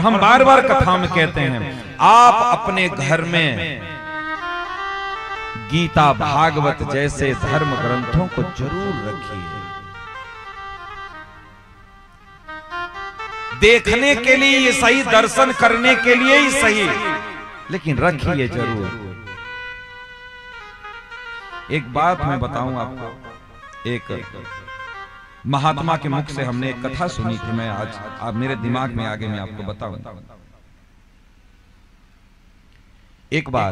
हम बार बार कथा में कहते हैं, आप अपने घर में गीता भागवत जैसे धर्म ग्रंथों को जरूर रखिए। देखने के लिए ये सही, दर्शन करने के लिए ही सही, लेकिन रखिए जरूर। एक बात मैं बताऊं आपको, एक महात्मा के मुख से हमने एक कथा सुनी थी, मैं आज आप मेरे दिमाग में आगे मैं आपको बताऊं। एक बार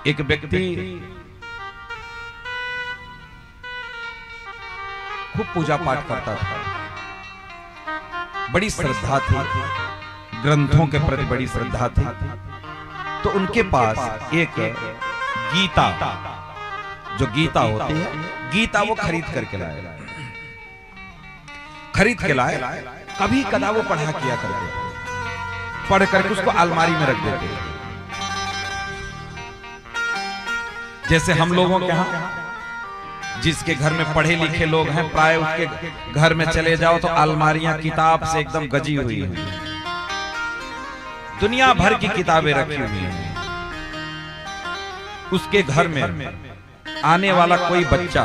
एक व्यक्ति खूब पूजा पाठ करता था, बड़ी श्रद्धा थी, ग्रंथों के प्रति बड़ी श्रद्धा थी। तो उनके पास एक गीता, जो गीता होती है, गीता वो खरीद करके लाए, खरीद के लाए। कभी कदा वो पढ़ा किया करते थे, पढ़ करके उसको अलमारी में रख देते। जैसे हम लोगों के यहाँ जिसके घर में पढ़े लिखे लोग हैं, प्राय उसके घर में चले जाओ तो अलमारियां किताब से एकदम गजी हुई हैं, दुनिया भर की किताबें रखी हुई हैं। उसके घर में आने वाला कोई बच्चा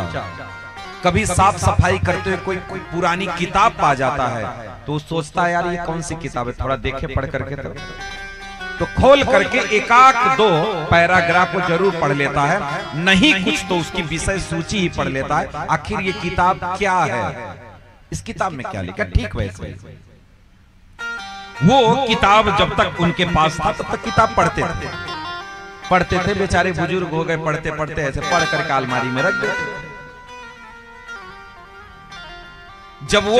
कभी साफ सफाई करते हुए कोई पुरानी किताब पा जाता है तो सोचता है यार ये कौन सी किताब है, थोड़ा देखे पढ़ करके। तो खोल करके एकाक दो पैराग्राफ को जरूर पढ़ लेता है, नहीं कुछ तो उसकी विषय सूची ही पढ़ लेता है, आखिर ये किताब क्या है, इस किताब में क्या लिखा। ठीक वैसे वो किताब जब तक उनके पास था तब तक किताब पढ़ते थे। बेचारे बुजुर्ग हो गए, पढ़ते पढ़ते ऐसे पढ़ करके अलमारी में रख देते। जब वो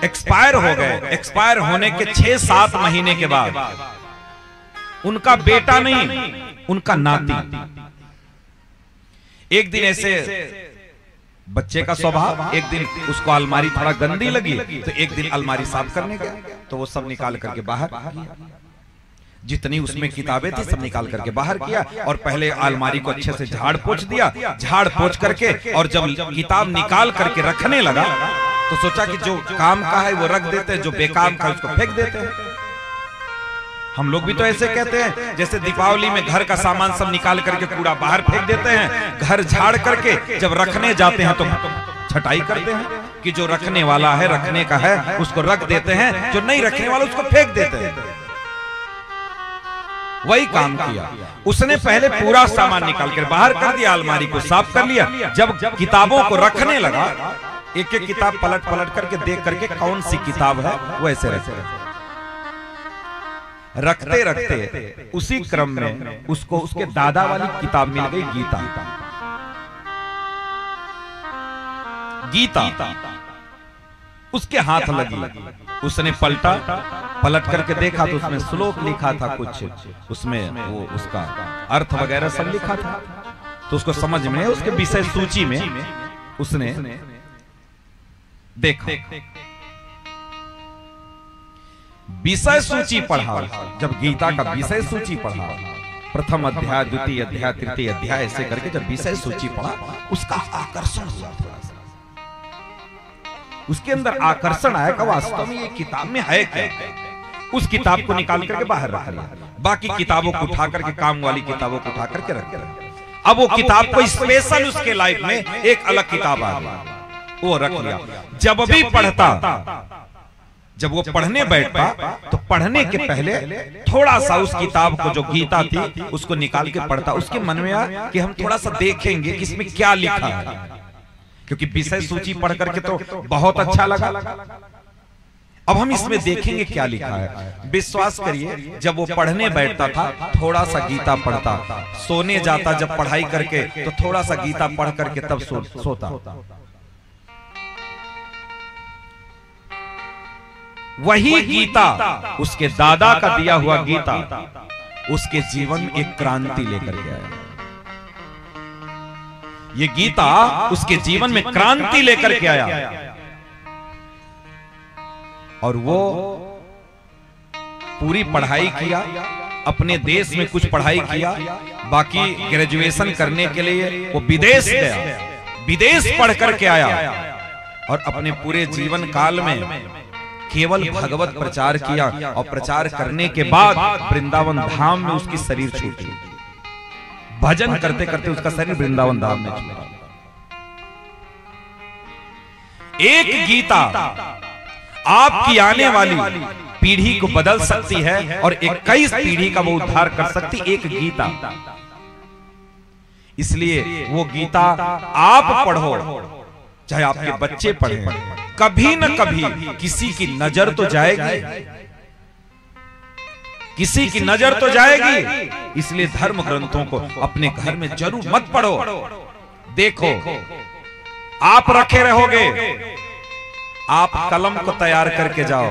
एक्सपायर हो गए, एक्सपायर होने के 6-7 महीने के बाद उनका बेटा नहीं, उनका नाती एक दिन ऐसे, बच्चे का स्वभाव, एक दिन उसको अलमारी थोड़ा गंदी लगी तो एक दिन अलमारी साफ करने गया तो वो सब निकाल करके बाहर किया, जितनी उसमें किताबें थी सब निकाल करके बाहर किया और पहले अलमारी को अच्छे से झाड़ पोंछ दिया। झाड़ पोंछ करके और जब किताब निकाल करके रखने लगा तो सोचा कि जो काम का है वो रख देते हैं, जो बेकाम का उसको फेंक देते हैं। हम लोग भी तो ऐसे कहते हैं, जैसे दीपावली में घर का सामान सब निकाल करके कूड़ा बाहर फेंक देते हैं, घर झाड़ करके जब रखने जाते हैं तो छटाई करते हैं कि जो रखने वाला है, रखने का है, उसको रख देते हैं, जो नहीं रखने वाला उसको फेंक देते हैं। वही काम किया उसने, पहले पूरा सामान निकाल कर बाहर कर दिया, अलमारी को साफ कर लिया। जब किताबों को रखने लगा, एक एक किताब पलट पलट करके देख करके कौन सी किताब है वो ऐसे रखते रखते उसी क्रम में उसको उसके दादा वाली किताब मिल गई, गीता उसके हाथ लगी। उसने पलट करके देखा तो उसमें श्लोक लिखा था कुछ, उसमें वो उसका अर्थ वगैरह सब लिखा था। तो उसको समझ में, उसके विषय सूची में उसने देखा, विषय सूची पढ़ा। जब गीता का विषय सूची पढ़ा, प्रथम अध्याय, द्वितीय अध्याय, तृतीय अध्याय, ऐसे करके जब विषय सूची पढ़ा, उसका आकर्षण हुआ। उसके अंदर आकर्षण आया कि वास्तव में ये किताब में है क्या। उस किताब को निकाल करके बाहर रख लिया, बाकी किताबों को उठा करके, काम वाली किताबों को उठा करके रख दिया। अब वो किताब को स्पेशल उसके लाइफ में एक अलग किताब आ गई, वो रख लिया। जब भी पढ़ता, जब वो पढ़ने बैठता तो पढ़ने के पहले थोड़ा सा उस किताब को, जो गीता थी, उसको निकाल के पढ़ता। उसके मन में आया कि हम थोड़ा सा देखेंगे कि इसमें क्या लिखा है, क्योंकि विषय सूची पढ़ करके तो बहुत अच्छा लगा, अब हम इसमें देखेंगे क्या लिखा है। विश्वास करिए, जब वो पढ़ने बैठता था थोड़ा सा गीता पढ़ता, सोने जाता जब पढ़ाई करके तो थोड़ा सा गीता पढ़ करके तब सोता। वही गीता, उसके दादा का दिया हुआ गीता, उसके जीवन में एक क्रांति लेकर के आया। ये गीता उसके जीवन में क्रांति लेकर के आया और वो पूरी पढ़ाई किया, अपने देश में कुछ पढ़ाई किया, बाकी ग्रेजुएशन करने के लिए वो विदेश गया, विदेश पढ़ करके आया। और अपने पूरे जीवन काल में केवल भगवत प्रचार किया और प्रचार करने के बाद वृंदावन धाम में उसकी शरीर छूटी। भजन करते करते उसका शरीर वृंदावन धाम में छूटा। एक गीता आपकी आने वाली पीढ़ी को बदल सकती है और 21 पीढ़ी का वो उद्धार कर सकती एक गीता। इसलिए वो गीता आप पढ़ो, चाहे आपके बच्चे पढ़ें, कभी न कभी किसी की नजर तो जाएगी, किसी की नजर तो जाएगी। इसलिए धर्म ग्रंथों को अपने घर में जरूर मत पढ़ो। देखो, आप रखे रहोगे, आप कलम को तैयार करके जाओ,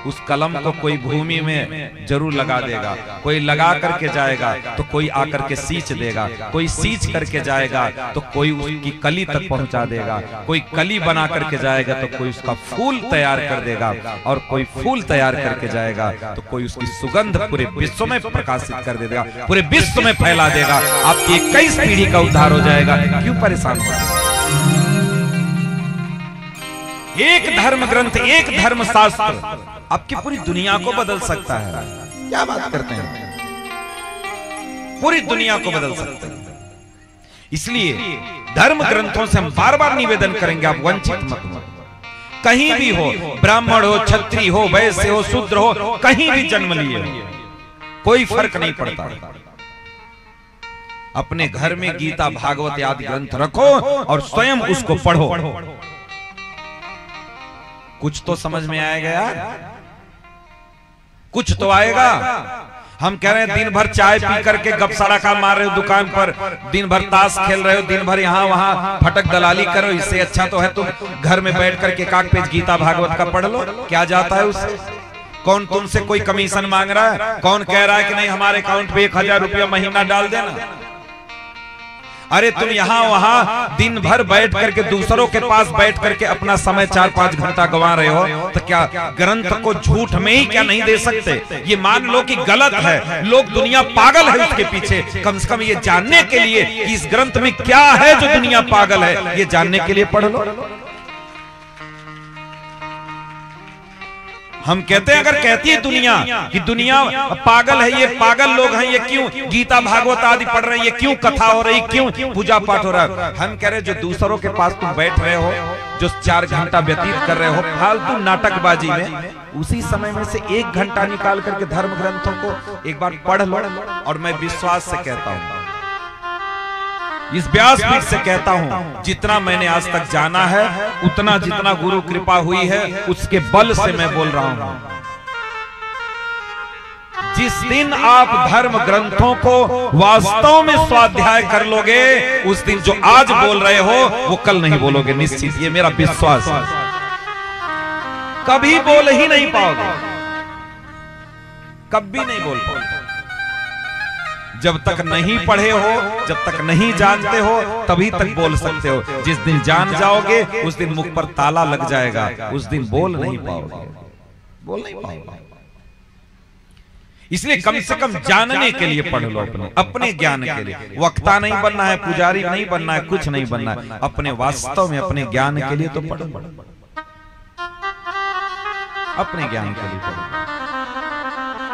उस कलम को कोई भूमि में जरूर लगा देगा, कोई लगा करके जाएगा तो कोई आकर के सींच देगा, कोई सींच करके जाएगा तो कोई उसकी कली तक पहुंचा देगा, कोई कली बना करके जाएगा तो कोई उसका फूल तैयार कर देगा, और कोई फूल तैयार करके जाएगा तो कोई उसकी सुगंध पूरे विश्व में प्रकाशित कर देगा, पूरे विश्व में फैला देगा। आपकी 21 पीढ़ी का उद्धार हो जाएगा। क्यों परेशान हो? एक धर्म ग्रंथ, एक धर्म शास्त्र आपकी पूरी दुनिया को बदल सकता है। क्या बात करते हैं? पूरी दुनिया को बदल सकते हैं। इसलिए धर्म ग्रंथों से हम बार बार निवेदन करेंगे, आप वंचित मत हो। कहीं भी हो, ब्राह्मण हो, क्षत्रिय हो, वैश्य हो, शूद्र हो, कहीं भी जन्म लिए, कोई फर्क नहीं पड़ता। अपने घर में गीता, भागवत आदि ग्रंथ रखो और स्वयं उसको पढ़ो। कुछ तो समझ में आएगा यार, कुछ तो आएगा। हम कह रहे हैं दिन भर चाय पी करके गपसड़ा का मार रहे हो दुकान पर, दिन भर ताश खेल रहे हो, दिन भर यहाँ वहां फटक दलाली करो, इससे अच्छा तो है तुम घर में बैठ करके एक पेज गीता भागवत का पढ़ लो। क्या जाता है उससे? कौन तुमसे कोई कमीशन मांग रहा है? कौन कह रहा है कि नहीं हमारे अकाउंट पे 1000 रुपया महीना डाल देना? अरे तुम यहाँ वहां दिन भर बैठ करके दूसरों के पास बैठ करके अपना समय 4-5 घंटा गंवा रहे हो, तो क्या ग्रंथ को झूठ में ही क्या नहीं दे सकते? ये मान लो कि गलत है, लोग दुनिया पागल है उसके पीछे, कम से कम ये जानने के लिए कि इस ग्रंथ में क्या है जो दुनिया पागल है, ये जानने के लिए पढ़ लो। हम कहते हैं, अगर कहती है दुनिया कि दुनिया पागल है, ये पागल लोग हैं, ये क्यों गीता भागवत आदि पढ़ रहे हैं, ये क्यों कथा हो रही, क्यों पूजा पाठ हो रहा है? हम कह रहे जो दूसरों के पास तुम बैठ रहे हो, जो 4 घंटा व्यतीत कर रहे हो फालतू नाटकबाजी में, उसी समय में से 1 घंटा निकाल करके धर्म ग्रंथों को एक बार पढ़ लो। और मैं विश्वास से कहता हूं, इस व्यासपीठ से कहता हूं, जितना मैंने आज तक जाना है, उतना जितना गुरु कृपा हुई है उसके बल से मैं बोल रहा हूं, जिस दिन आप धर्म ग्रंथों को वास्तव में स्वाध्याय कर लोगे, उस दिन जो आज बोल रहे हो वो कल नहीं बोलोगे, निश्चित, ये मेरा विश्वास है। कभी बोल ही नहीं पाओगे, कभी नहीं बोल पाओगे। जब तक नहीं पढ़े हो, जब तक नहीं जानते हो, तभी तक बोल सकते हो। जिस दिन जान जाओगे उस दिन मुख पर ताला लग जाएगा, उस दिन बोल नहीं पाओगे, बोल नहीं पाओगे। इसलिए कम से कम जानने के लिए पढ़ लो, अपने ज्ञान के लिए। वक्ता नहीं बनना है, पुजारी नहीं बनना है, कुछ नहीं बनना है, अपने वास्तव में अपने ज्ञान के लिए तो पढ़ो, अपने ज्ञान के लिए पढ़ो।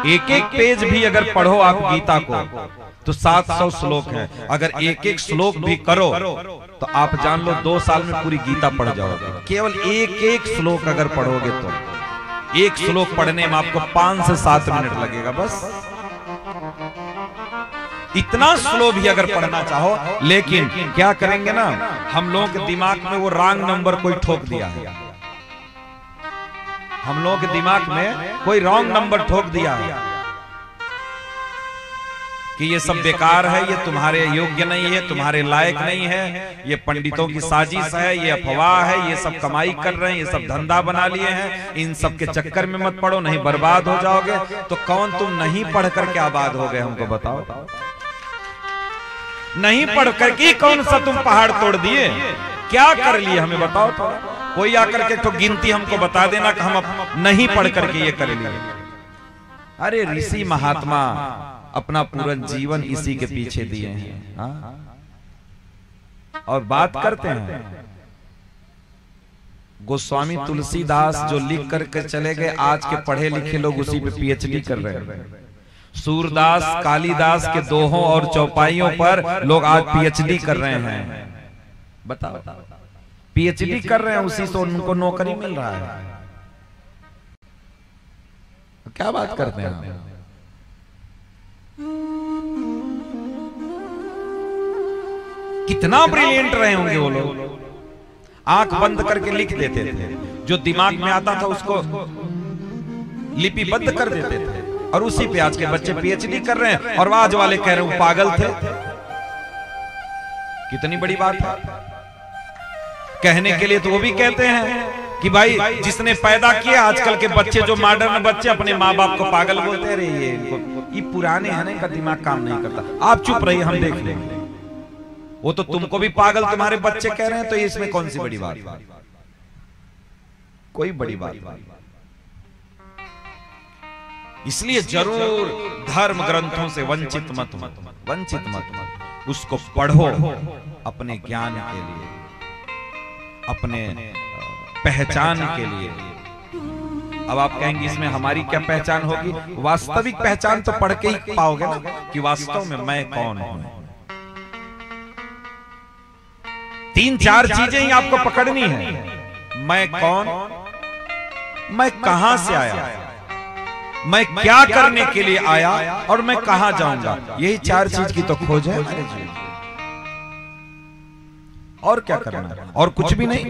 एक पेज भी अगर पढ़ो आप गीता को तो 700 श्लोक हैं। अगर एक श्लोक भी करो तो आप जान लो 2 साल में पूरी गीता पढ़ जाओगे। केवल एक श्लोक अगर पढ़ोगे तो, एक श्लोक पढ़ने में आपको 5 से 7 मिनट लगेगा बस। इतना स्लो भी अगर पढ़ना चाहो, लेकिन क्या करेंगे ना, हम लोगों के दिमाग में वो रॉन्ग नंबर कोई ठोक दिया है, हम लोगों के दिमाग में कोई रॉन्ग नंबर ठोक दिया है कि ये सब बेकार है, ये तुम्हारे योग्य नहीं है, तुम्हारे लायक नहीं है, ये पंडितों की साजिश है, ये अफवाह है, ये सब कमाई कर रहे हैं, ये सब धंधा बना लिए हैं, इन सब के चक्कर में मत पड़ो, नहीं बर्बाद हो जाओगे। तो कौन तुम नहीं पढ़ करके आबाद हो गए, हमको बताओ। नहीं पढ़ करके कौन सा तुम पहाड़ तोड़ दिए, क्या कर लिए हमें बताओ तो। कोई आकर के तो गिनती हमको बता देना कि हम नहीं पढ़ करके ये कर लिए। अरे ऋषि महात्मा अपना पूरा जीवन इसी के पीछे दिए हैं, हाँ? और बात करते हैं गोस्वामी तुलसीदास जो लिख करके चले गए, आज के पढ़े लिखे लोग उसी पे पीएचडी कर रहे हैं। सूरदास कालिदास के दोहों और चौपाइयों पर लोग आज पीएचडी कर रहे हैं। बताओ, पीएचडी कर रहे हैं, उसी से उनको नौकरी मिल रहा है। क्या बात करते हैं? कितना ब्रिलियंट रहे होंगे वो लोग। आंख बंद करके लिख देते थे, जो दिमाग में आता था उसको लिपिबद्ध कर देते थे, और उसी पे आज के बच्चे पीएचडी कर रहे हैं। और आज वाले कह रहे हैं पागल थे। कितनी बड़ी बात है। कहने के लिए तो वो भी कहते हैं कि भाई जिसने पैदा किया, आजकल के बच्चे जो मॉडर्न बच्चे अपने माँ बाप को पागल बोलते रहे, ये पुराने हैं ना, इनका दिमाग काम नहीं करता। आप चुप रहिए, हम देख लेंगे। वो तो तुमको भी पागल तुम्हारे बच्चे कह रहे हैं, तो इसमें कौन सी बड़ी बात? कोई बड़ी बात नहीं। इसलिए जरूर धर्म ग्रंथों से वंचित मत। उसको पढ़ो अपने ज्ञान के लिए, अपने पहचान के लिए। अब आप कहेंगे इसमें हमारी क्या पहचान होगी? वास्तविक पहचान तो पढ़ के ही पाओगे ना, कि वास्तव में मैं कौन हूं। 3-4 चीजें ही आपको पकड़नी है। मैं कौन, मैं कहां से आया, मैं क्या करने के लिए आया, और मैं कहां जाऊंगा। यही 4 चीज की तो खोज है। और क्या करना है? और कुछ भी नहीं,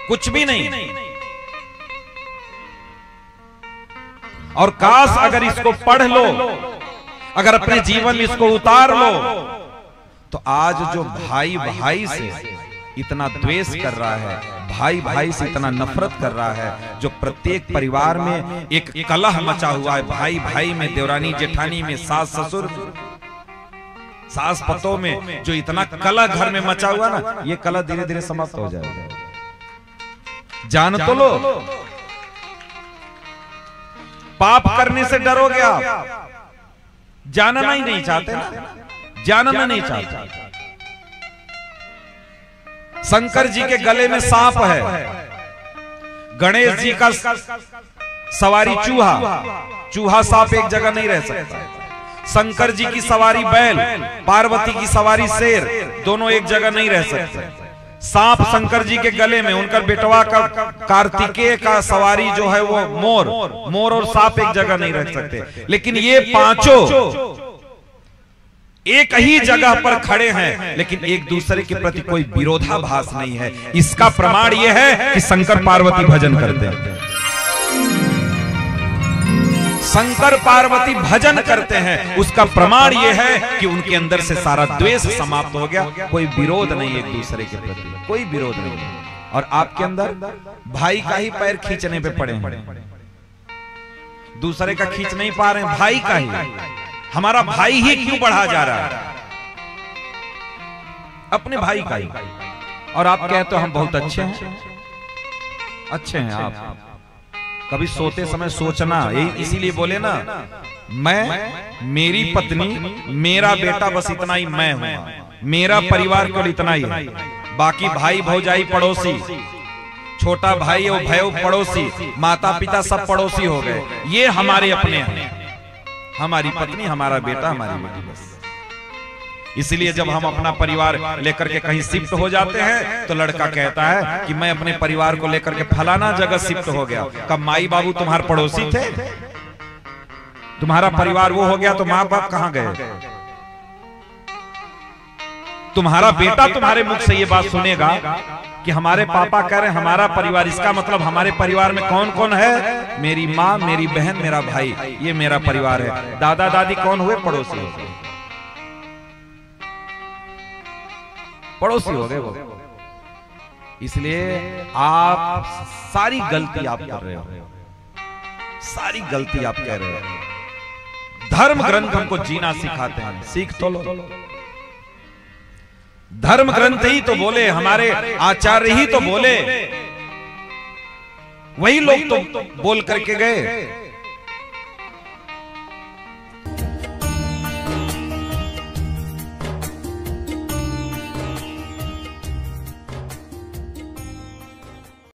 कुछ भी नहीं। और काश अगर इसको पढ़ लो, अगर अपने जीवन में इसको उतार लो, तो आज जो भाई भाई से इतना द्वेष कर रहा है, भाई भाई से इतना नफरत कर रहा है, जो प्रत्येक परिवार में एक कलह मचा हुआ है, भाई भाई में, देवरानी जेठानी में, सास ससुर, सास पतों में जो इतना कलह घर में मचा हुआ ना, ये कलह धीरे धीरे समाप्त हो जाएगा। जान तो लो, पाप करने से डरोगे आप, जानना ही नहीं चाहते ना, जानना नहीं चाहते। शंकर जी के गले में सांप है, गणेश जी का सवारी चूहा सांप एक जगह नहीं रह सकता। शंकर जी की सवारी बैल, पार्वती की सवारी शेर, दोनों एक जगह नहीं रह सकते। सांप शंकर जी के गले में, उनका बेटवा का कार्तिकेय का सवारी जो है वो मोर और सांप एक जगह नहीं रह सकते। लेकिन ये पांचों एक ही जगह पर खड़े हैं, लेकिन एक दूसरे के प्रति कोई विरोधाभास नहीं है। इसका प्रमाण यह है कि शंकर पार्वती भजन करते हैं। शंकर पार्वती भजन करते हैं, उसका प्रमाण यह है कि उनके अंदर से सारा द्वेष समाप्त हो गया। कोई विरोध नहीं एक दूसरे के प्रति, कोई विरोध नहीं। और आपके अंदर भाई का ही पैर खींचने पे पड़े हैं, दूसरे का खींच नहीं पा रहे हैं, भाई का ही। हमारा भाई ही क्यों बढ़ा जा रहा है? अपने भाई का ही। और आप कहते हो हम बहुत अच्छे हैं। अच्छे हैं आप? कभी सोते समय सोचना, इसीलिए बोले ना, मैं, मेरी पत्नी, मेरा बेटा, बस इतना ही मैं हूं। मेरा परिवार केवल इतना ही है। बाकी भाई भौजाई पड़ोसी, छोटा भाई और भयो पड़ोसी, माता पिता सब पड़ोसी हो गए। ये हमारे अपने हैं, हमारी पत्नी, हमारा बेटा, हमारी बेटी, बस। इसलिए जब हम अपना परिवार लेकर के कहीं शिफ्ट हो जाते हैं, तो लड़का कहता है कि मैं अपने परिवार को लेकर के फलाना जगह शिफ्ट हो गया। कब माई बाबू तुम्हारे पड़ोसी थे? तुम्हारा परिवार वो हो गया तो माँ बाप कहां गए? तुम्हारा बेटा तुम्हारे मुख से ये बात सुनेगा कि हमारे पापा कह रहे हैं हमारा परिवार, इसका मतलब हमारे परिवार में कौन कौन है? मेरी माँ, मेरी बहन, मेरा भाई, ये मेरा परिवार है। दादा दादी कौन हुए? पड़ोसी हो गए, पड़ोसी हो गए वो। इसलिए आप सारी गलती आप कर रहे हो, सारी गलती आप कह रहे हो। धर्म ग्रंथ हमको जीना सिखाते हैं, सीख तो लो। धर्म ग्रंथ ही तो बोले, हमारे आचार्य ही तो बोले, वही लोग तो बोल करके गए